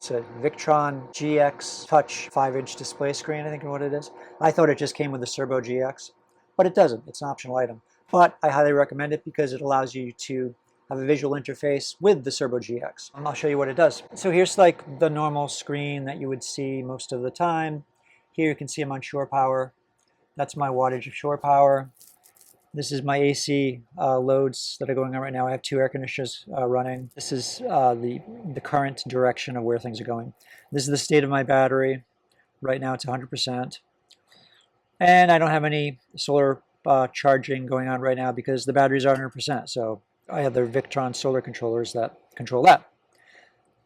It's a Victron GX Touch 5-inch display screen, I think is what it is. I thought it just came with the Cerbo GX, but it doesn't. It's an optional item. But I highly recommend it because it allows you to have a visual interface with the Cerbo GX. I'll show you what it does. So here's like the normal screen that you would see most of the time. Here you can see I'm on shore power. That's my wattage of shore power. This is my AC loads that are going on right now. I have 2 air conditioners running. This is the current direction of where things are going. This is the state of my battery. Right now it's 100%. And I don't have any solar charging going on right now because the batteries are 100%. So I have the Victron solar controllers that control that.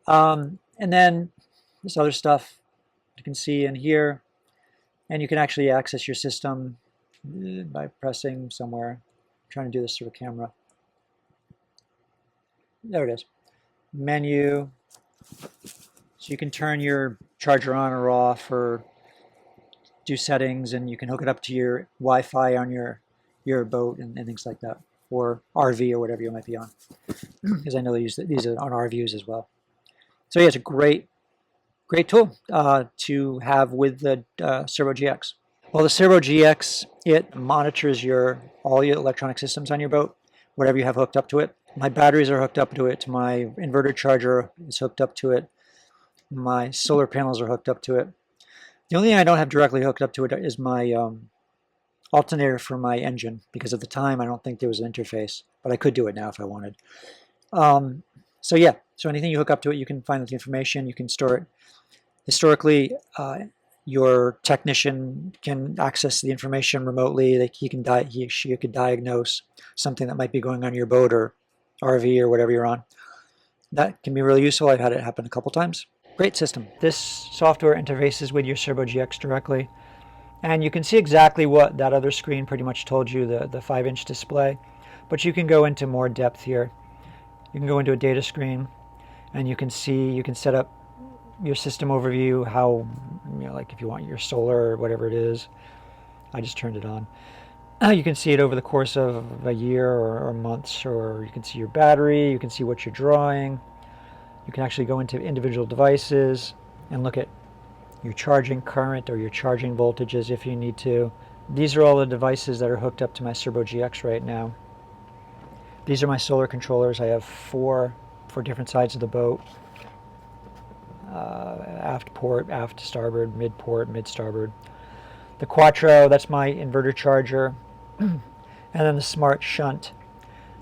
And then this other stuff you can see in here. And you can actually access your system by pressing somewhere. I'm trying to do this through a camera. There it is. Menu. So you can turn your charger on or off or do settings, and you can hook it up to your Wi-Fi on your boat and things like that, or RV or whatever you might be on, because I know they use these on RVs as well. So yeah, it's a great tool to have with the Cerbo GX. Well, the Cerbo GX, it monitors all your electronic systems on your boat, whatever you have hooked up to it. My batteries are hooked up to it. My inverter charger is hooked up to it. My solar panels are hooked up to it. The only thing I don't have directly hooked up to it is my alternator for my engine, because at the time I don't think there was an interface, but I could do it now if I wanted. So yeah, so anything you hook up to it, you can find the information, you can store it. Historically, your technician can access the information remotely. He or she could diagnose something that might be going on your boat or RV or whatever you're on. That can be really useful. I've had it happen a couple times. Great system. This software interfaces with your Cerbo GX directly, and you can see exactly what that other screen pretty much told you, the 5-inch display, but you can go into more depth here. You can go into a data screen, and you can set up your system overview, how, like if you want your solar or whatever it is. I just turned it on. You can see it over the course of a year or months, or you can see your battery, you can see what you're drawing. You can actually go into individual devices and look at your charging current or your charging voltages if you need to. These are all the devices that are hooked up to my Cerbo GX right now. These are my solar controllers. I have 4 for different sides of the boat. Aft port, aft starboard, mid port, mid starboard. The Quattro, that's my inverter charger. And then the smart shunt,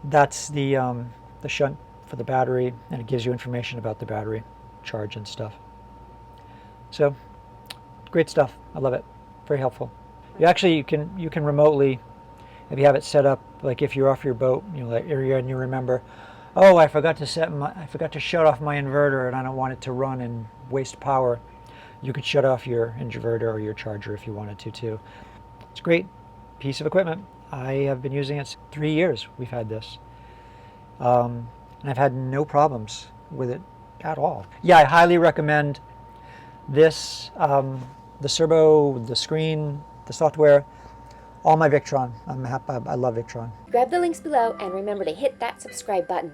that's the shunt for the battery, and it gives you information about the battery charge and stuff. So great stuff. I love it. Very helpful. You can remotely, if you have it set up, like if you're off your boat, and you remember, oh, I forgot to shut off my inverter and I don't want it to run and waste power. You could shut off your inverter or your charger if you wanted to too. It's a great piece of equipment. I have been using it 3 years. We've had this. And I've had no problems with it at all. Yeah, I highly recommend this, the Cerbo, the screen, the software, all my Victron. I love Victron. Grab the links below and remember to hit that subscribe button.